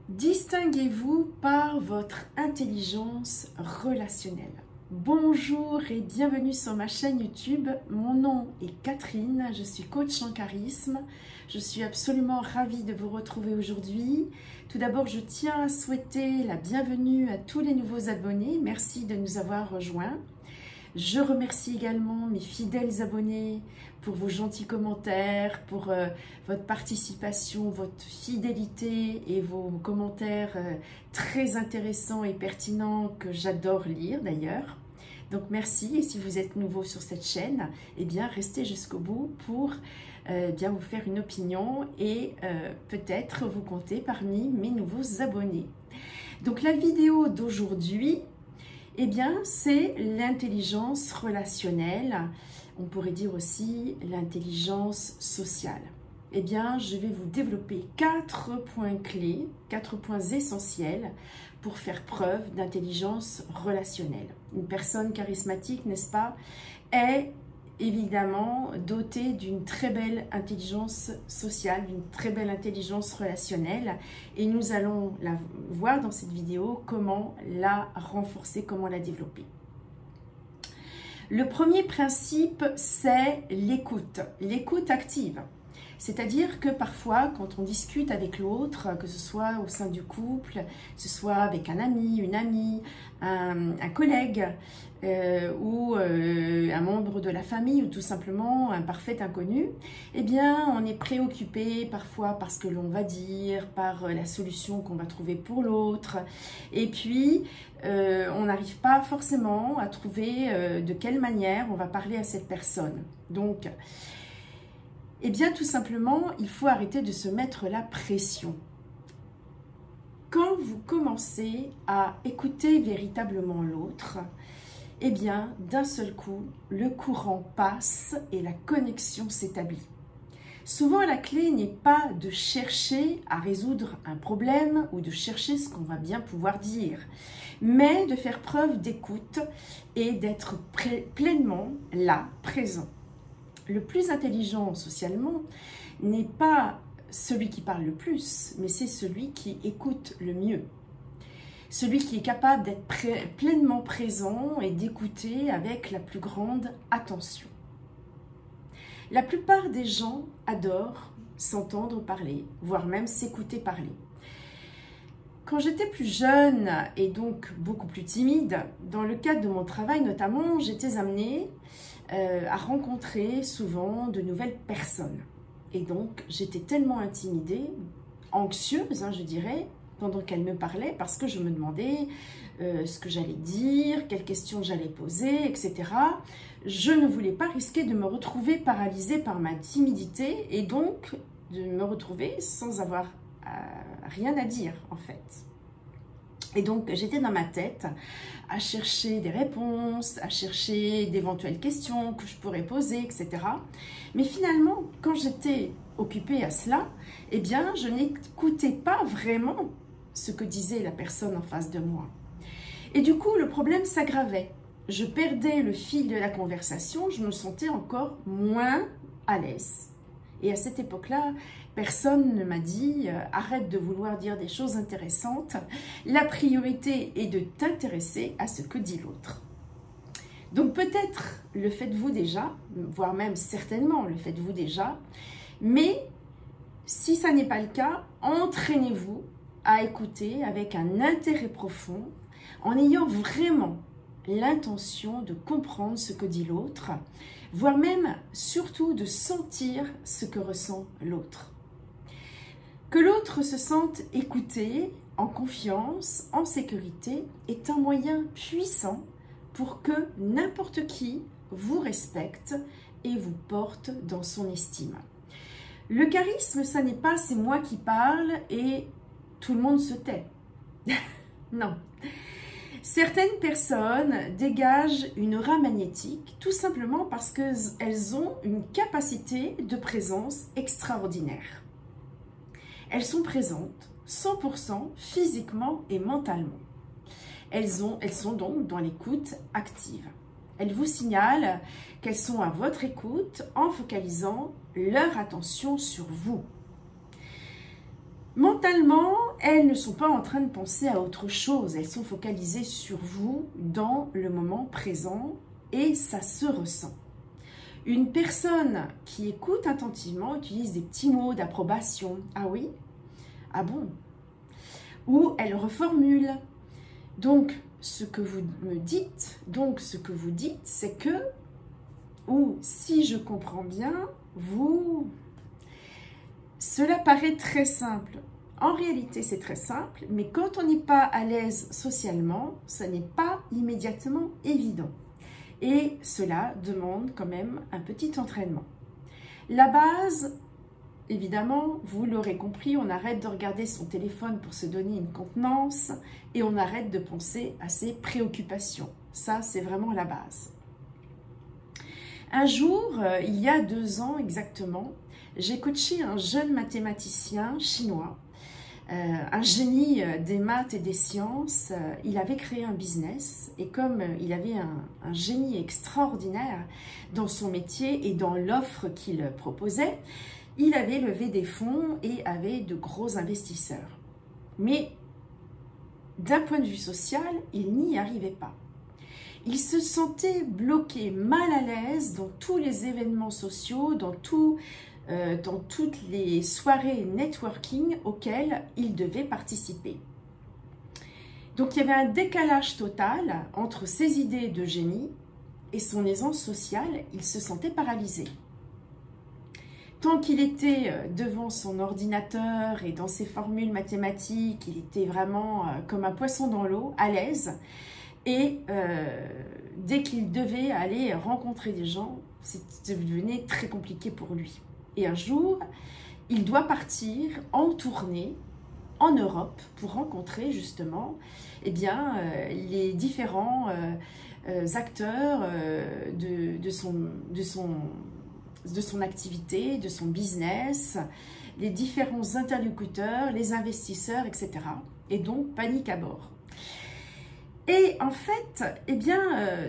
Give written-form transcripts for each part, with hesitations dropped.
Distinguez-vous par votre intelligence relationnelle. Bonjour et bienvenue sur ma chaîne YouTube. Mon nom est Catherine, je suis coach en charisme. Je suis absolument ravie de vous retrouver aujourd'hui. Tout d'abord, je tiens à souhaiter la bienvenue à tous les nouveaux abonnés. Merci de nous avoir rejoints. Je remercie également mes fidèles abonnés pour vos gentils commentaires, pour votre participation, votre fidélité et vos commentaires très intéressants et pertinents que j'adore lire d'ailleurs. Donc merci, et si vous êtes nouveau sur cette chaîne, eh bien restez jusqu'au bout pour bien vous faire une opinion et peut-être vous compter parmi mes nouveaux abonnés. Donc la vidéo d'aujourd'hui, eh bien, c'est l'intelligence relationnelle, on pourrait dire aussi l'intelligence sociale. Eh bien, je vais vous développer 4 points clés, 4 points essentiels pour faire preuve d'intelligence relationnelle. Une personne charismatique, n'est-ce pas, est évidemment dotée d'une très belle intelligence sociale, d'une très belle intelligence relationnelle, et nous allons la voir dans cette vidéo comment la renforcer, comment la développer. Le premier principe, c'est l'écoute active. C'est-à-dire que parfois, quand on discute avec l'autre, que ce soit au sein du couple, que ce soit avec un ami, une amie, un collègue ou un membre de la famille ou tout simplement un parfait inconnu, eh bien, on est préoccupé parfois par ce que l'on va dire, par la solution qu'on va trouver pour l'autre. Et puis, on n'arrive pas forcément à trouver de quelle manière on va parler à cette personne. Donc, eh bien, tout simplement, il faut arrêter de se mettre la pression. Quand vous commencez à écouter véritablement l'autre, eh bien, d'un seul coup, le courant passe et la connexion s'établit. Souvent, la clé n'est pas de chercher à résoudre un problème ou de chercher ce qu'on va bien pouvoir dire, mais de faire preuve d'écoute et d'être pleinement là, présent. Le plus intelligent socialement n'est pas celui qui parle le plus, mais c'est celui qui écoute le mieux. Celui qui est capable d'être pleinement présent et d'écouter avec la plus grande attention. La plupart des gens adorent s'entendre parler, voire même s'écouter parler. Quand j'étais plus jeune et donc beaucoup plus timide, dans le cadre de mon travail notamment, j'étais amenée à rencontrer souvent de nouvelles personnes. Et donc, j'étais tellement intimidée, anxieuse, je dirais, pendant qu'elle me parlait, parce que je me demandais ce que j'allais dire, quelles questions j'allais poser, etc. Je ne voulais pas risquer de me retrouver paralysée par ma timidité et donc de me retrouver sans avoir rien à dire, en fait. Et donc, j'étais dans ma tête à chercher des réponses, à chercher d'éventuelles questions que je pourrais poser, etc. Mais finalement, quand j'étais occupée à cela, eh bien, je n'écoutais pas vraiment ce que disait la personne en face de moi. Et du coup, le problème s'aggravait. Je perdais le fil de la conversation, je me sentais encore moins à l'aise. Et à cette époque-là, personne ne m'a dit « arrête de vouloir dire des choses intéressantes, la priorité est de t'intéresser à ce que dit l'autre ». Donc peut-être le faites-vous déjà, voire même certainement le faites-vous déjà, mais si ça n'est pas le cas, entraînez-vous à écouter avec un intérêt profond, en ayant vraiment l'intention de comprendre ce que dit l'autre, voire même surtout de sentir ce que ressent l'autre. Que l'autre se sente écouté, en confiance, en sécurité, est un moyen puissant pour que n'importe qui vous respecte et vous porte dans son estime. Le charisme, ça n'est pas c'est moi qui parle et tout le monde se tait. Non. Certaines personnes dégagent une aura magnétique tout simplement parce qu'elles ont une capacité de présence extraordinaire. Elles sont présentes 100% physiquement et mentalement. Elles sont donc dans l'écoute active. Elles vous signalent qu'elles sont à votre écoute en focalisant leur attention sur vous. Mentalement, elles ne sont pas en train de penser à autre chose. Elles sont focalisées sur vous dans le moment présent et ça se ressent. Une personne qui écoute attentivement utilise des petits mots d'approbation. Ah oui? Ah bon? Ou elle reformule. Donc, ce que vous me dites, c'est que, ou si je comprends bien, cela paraît très simple. En réalité, c'est très simple, mais quand on n'est pas à l'aise socialement, ça n'est pas immédiatement évident. Et cela demande quand même un petit entraînement. La base, évidemment, vous l'aurez compris, on arrête de regarder son téléphone pour se donner une contenance et on arrête de penser à ses préoccupations. Ça, c'est vraiment la base. Un jour, il y a 2 ans exactement, j'ai coaché un jeune mathématicien chinois, un génie des maths et des sciences. Il avait créé un business et comme il avait un génie extraordinaire dans son métier et dans l'offre qu'il proposait, il avait levé des fonds et avait de gros investisseurs. Mais d'un point de vue social, il n'y arrivait pas. Il se sentait bloqué, mal à l'aise dans tous les événements sociaux, dans toutes les soirées networking auxquelles il devait participer. Donc il y avait un décalage total entre ses idées de génie et son aisance sociale. Il se sentait paralysé. Tant qu'il était devant son ordinateur et dans ses formules mathématiques, il était vraiment comme un poisson dans l'eau, à l'aise. Et dès qu'il devait aller rencontrer des gens, ça devenait très compliqué pour lui. Et un jour, il doit partir en tournée en Europe pour rencontrer justement les différents acteurs de son activité, de son business, les différents interlocuteurs, les investisseurs, etc. Et donc, panique à bord. Et en fait,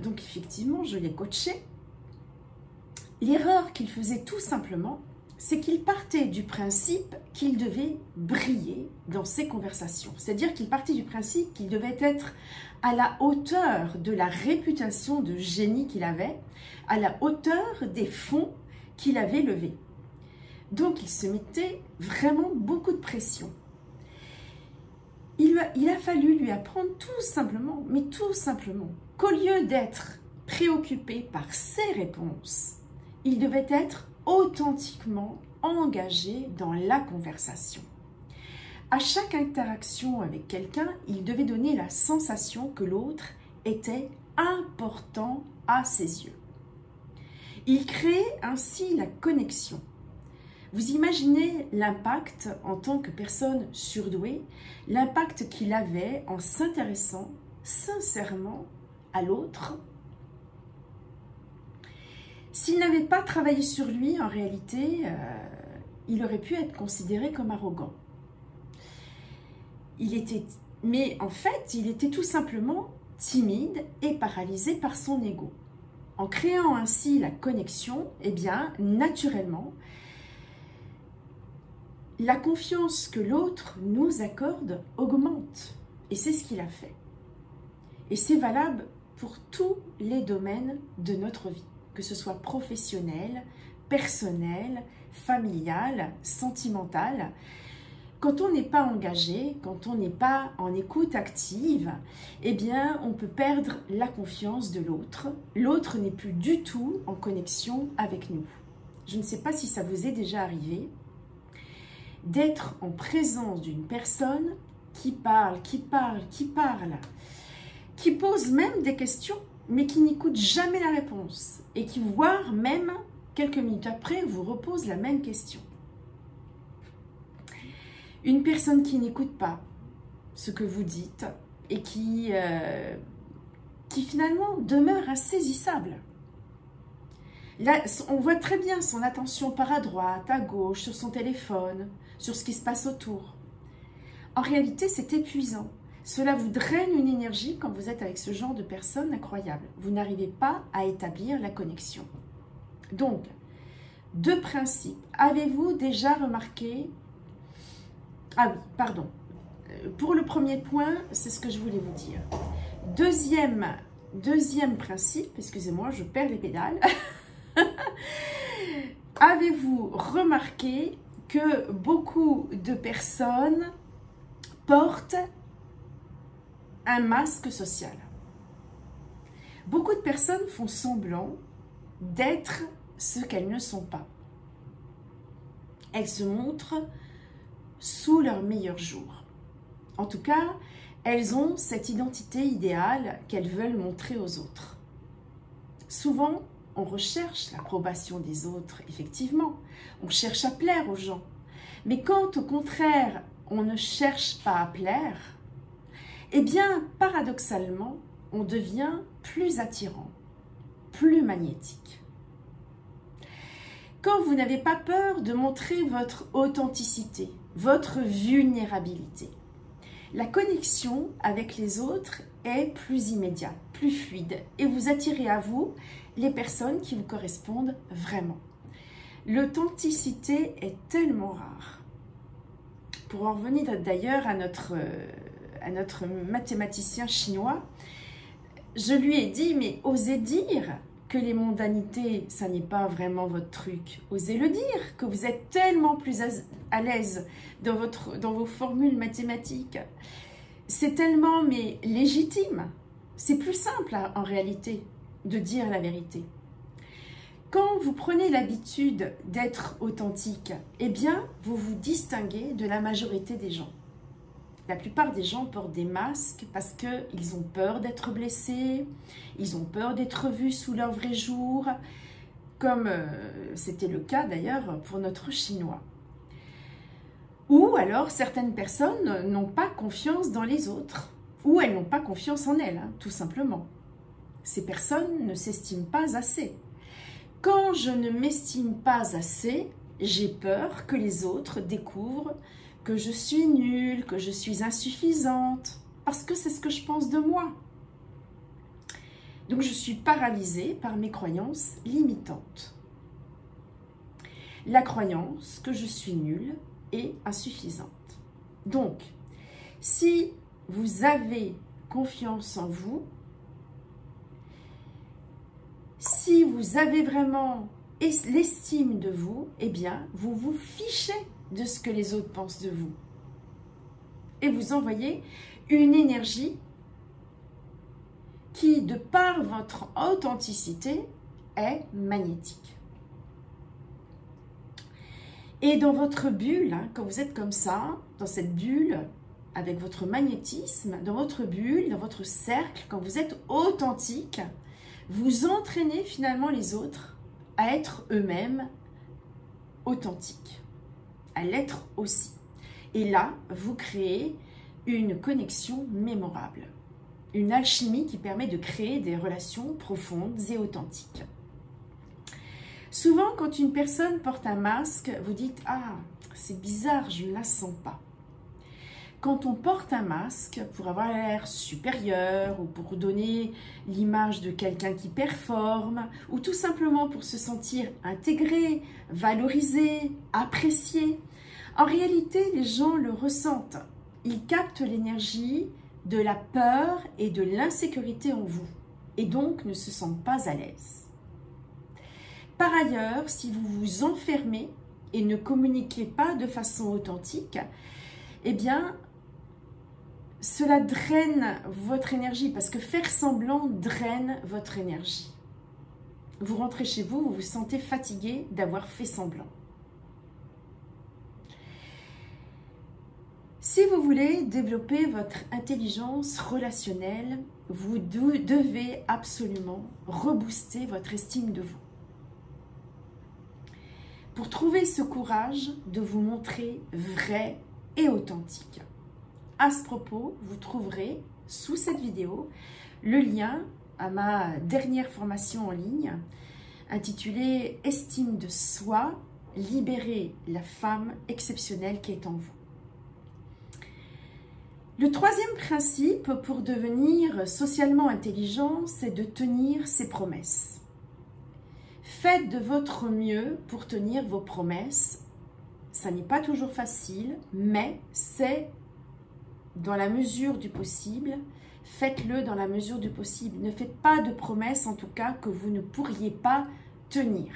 donc effectivement, je l'ai coaché. L'erreur qu'il faisait tout simplement, c'est qu'il partait du principe qu'il devait briller dans ses conversations. C'est-à-dire qu'il partait du principe qu'il devait être à la hauteur de la réputation de génie qu'il avait, à la hauteur des fonds qu'il avait levés. Donc, il se mettait vraiment beaucoup de pression. Il a fallu lui apprendre tout simplement, mais tout simplement, qu'au lieu d'être préoccupé par ses réponses, il devait être authentiquement engagé dans la conversation. À chaque interaction avec quelqu'un, il devait donner la sensation que l'autre était important à ses yeux. Il créait ainsi la connexion. Vous imaginez l'impact en tant que personne surdouée, l'impact qu'il avait en s'intéressant sincèrement à l'autre. S'il n'avait pas travaillé sur lui, en réalité, il aurait pu être considéré comme arrogant. Mais en fait, il était tout simplement timide et paralysé par son ego. En créant ainsi la connexion, naturellement, la confiance que l'autre nous accorde augmente. Et c'est ce qu'il a fait. Et c'est valable pour tous les domaines de notre vie, que ce soit professionnel, personnel, familial, sentimental. Quand on n'est pas engagé, quand on n'est pas en écoute active, on peut perdre la confiance de l'autre. L'autre n'est plus du tout en connexion avec nous. Je ne sais pas si ça vous est déjà arrivé d'être en présence d'une personne qui parle, qui pose même des questions, mais qui n'écoute jamais la réponse et qui, voire même, quelques minutes après, vous repose la même question. Une personne qui n'écoute pas ce que vous dites et qui finalement demeure insaisissable. Là, on voit très bien son attention part à droite, à gauche, sur son téléphone, sur ce qui se passe autour. En réalité, c'est épuisant. Cela vous draine une énergie quand vous êtes avec ce genre de personnes incroyables. Vous n'arrivez pas à établir la connexion. Donc, 2 principes. Avez-vous déjà remarqué Ah oui, pardon. Pour le premier point, c'est ce que je voulais vous dire. Deuxième principe, excusez-moi, je perds les pédales. Avez-vous remarqué que beaucoup de personnes portent un masque social? Beaucoup de personnes font semblant d'être ce qu'elles ne sont pas. Elles se montrent sous leur meilleur jour. En tout cas, elles ont cette identité idéale qu'elles veulent montrer aux autres. Souvent, on recherche l'approbation des autres, effectivement. On cherche à plaire aux gens. Mais quand, au contraire, on ne cherche pas à plaire, eh bien, paradoxalement, on devient plus attirant, plus magnétique. Quand vous n'avez pas peur de montrer votre authenticité, votre vulnérabilité, la connexion avec les autres est plus immédiate, plus fluide et vous attirez à vous les personnes qui vous correspondent vraiment. L'authenticité est tellement rare. Pour en revenir d'ailleurs à notre mathématicien chinois, je lui ai dit, mais osez dire que les mondanités, ça n'est pas vraiment votre truc. Osez le dire, que vous êtes tellement plus à l'aise dans vos formules mathématiques. C'est tellement mais légitime. C'est plus simple en réalité de dire la vérité. Quand vous prenez l'habitude d'être authentique, eh bien, vous vous distinguez de la majorité des gens. La plupart des gens portent des masques parce qu'ils ont peur d'être blessés, ils ont peur d'être vus sous leur vrai jour, comme c'était le cas d'ailleurs pour notre Chinois. Ou alors certaines personnes n'ont pas confiance dans les autres, ou elles n'ont pas confiance en elles, tout simplement. Ces personnes ne s'estiment pas assez. Quand je ne m'estime pas assez, j'ai peur que les autres découvrent que je suis nulle, que je suis insuffisante, parce que c'est ce que je pense de moi. Donc je suis paralysée par mes croyances limitantes. La croyance que je suis nulle et insuffisante. Donc, si vous avez confiance en vous, si vous avez vraiment l'estime de vous, eh bien, vous vous fichez de ce que les autres pensent de vous. Et vous envoyez une énergie qui, de par votre authenticité, est magnétique. Et dans votre bulle, quand vous êtes comme ça, dans cette bulle, avec votre magnétisme, dans votre bulle, dans votre cercle, quand vous êtes authentique, vous entraînez finalement les autres à être eux-mêmes authentiques, à l'être aussi. Et là, vous créez une connexion mémorable, une alchimie qui permet de créer des relations profondes et authentiques. Souvent, quand une personne porte un masque, vous dites « Ah, c'est bizarre, je ne la sens pas ». Quand on porte un masque pour avoir l'air supérieur ou pour donner l'image de quelqu'un qui performe ou tout simplement pour se sentir intégré, valorisé, apprécié, en réalité, les gens le ressentent. Ils captent l'énergie de la peur et de l'insécurité en vous et donc ne se sentent pas à l'aise. Par ailleurs, si vous vous enfermez et ne communiquez pas de façon authentique, eh bien, cela draine votre énergie parce que faire semblant draine votre énergie. Vous rentrez chez vous, vous vous sentez fatigué d'avoir fait semblant. Si vous voulez développer votre intelligence relationnelle, vous devez absolument rebooster votre estime de vous. Pour trouver ce courage de vous montrer vrai et authentique. À ce propos, vous trouverez sous cette vidéo le lien à ma dernière formation en ligne intitulée « Estime de soi, libérer la femme exceptionnelle qui est en vous ». Le troisième principe pour devenir socialement intelligent, c'est de tenir ses promesses. Faites de votre mieux pour tenir vos promesses. Ça n'est pas toujours facile, mais c'est dans la mesure du possible. Faites-le dans la mesure du possible. Ne faites pas de promesses, en tout cas, que vous ne pourriez pas tenir.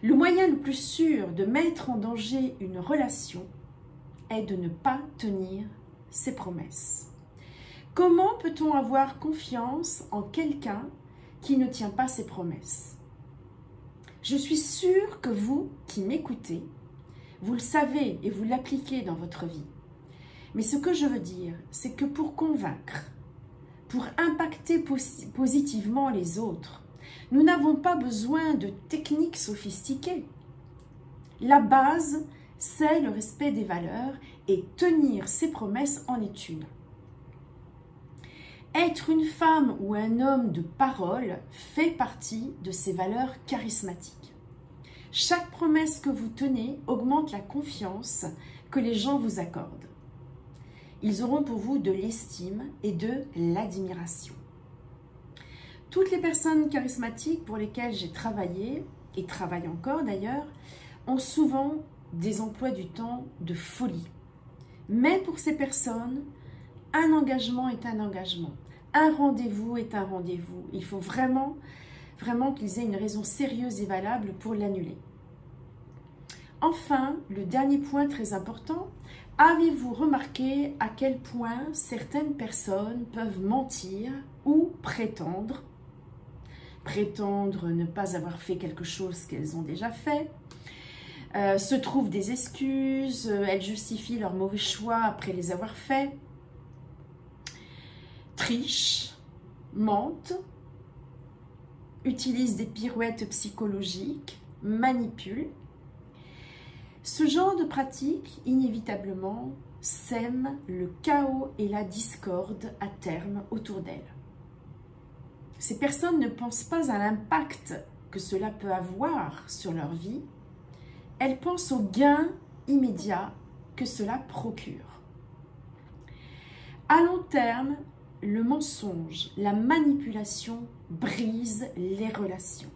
Le moyen le plus sûr de mettre en danger une relation est de ne pas tenir ses promesses. Comment peut-on avoir confiance en quelqu'un qui ne tient pas ses promesses? Je suis sûre que vous qui m'écoutez, vous le savez et vous l'appliquez dans votre vie. Mais ce que je veux dire, c'est que pour convaincre, pour impacter positivement les autres, nous n'avons pas besoin de techniques sophistiquées. La base, c'est le respect des valeurs et tenir ses promesses en est une. Être une femme ou un homme de parole fait partie de ces valeurs charismatiques. Chaque promesse que vous tenez augmente la confiance que les gens vous accordent. Ils auront pour vous de l'estime et de l'admiration. Toutes les personnes charismatiques pour lesquelles j'ai travaillé, et travaille encore d'ailleurs, ont souvent des emplois du temps de folie. Mais pour ces personnes, un engagement est un engagement. Un rendez-vous est un rendez-vous. Il faut vraiment qu'ils aient une raison sérieuse et valable pour l'annuler. Enfin, le dernier point très important, avez-vous remarqué à quel point certaines personnes peuvent mentir ou prétendre ne pas avoir fait quelque chose qu'elles ont déjà fait, se trouvent des excuses, elles justifient leurs mauvais choix après les avoir faits, trichent, mentent, utilisent des pirouettes psychologiques, manipulent. Ce genre de pratique, inévitablement, sème le chaos et la discorde à terme autour d'elles. Ces personnes ne pensent pas à l'impact que cela peut avoir sur leur vie, elles pensent au gain immédiat que cela procure. À long terme, le mensonge, la manipulation brise les relations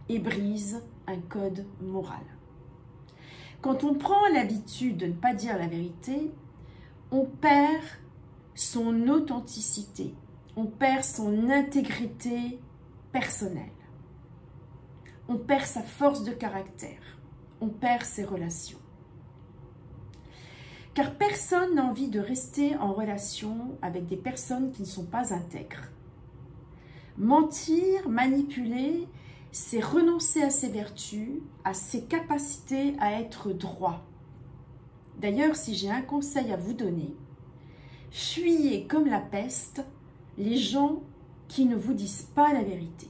et brise un code moral. Quand on prend l'habitude de ne pas dire la vérité, on perd son authenticité, on perd son intégrité personnelle, on perd sa force de caractère, on perd ses relations. Car personne n'a envie de rester en relation avec des personnes qui ne sont pas intègres. Mentir, manipuler, c'est renoncer à ses vertus, à ses capacités à être droit. D'ailleurs, si j'ai un conseil à vous donner, fuyez comme la peste les gens qui ne vous disent pas la vérité.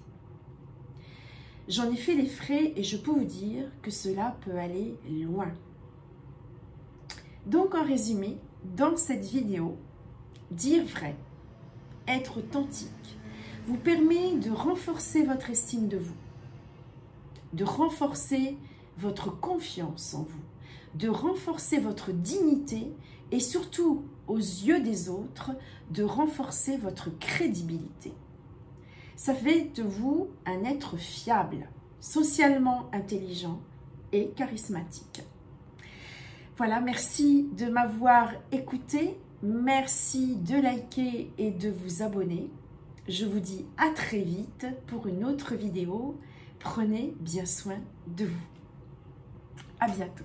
J'en ai fait les frais et je peux vous dire que cela peut aller loin. Donc en résumé, dans cette vidéo, dire vrai, être authentique, vous permet de renforcer votre estime de vous, de renforcer votre confiance en vous, de renforcer votre dignité et surtout, aux yeux des autres, de renforcer votre crédibilité. Ça fait de vous un être fiable, socialement intelligent et charismatique. Voilà, merci de m'avoir écouté, merci de liker et de vous abonner. Je vous dis à très vite pour une autre vidéo. Prenez bien soin de vous. À bientôt.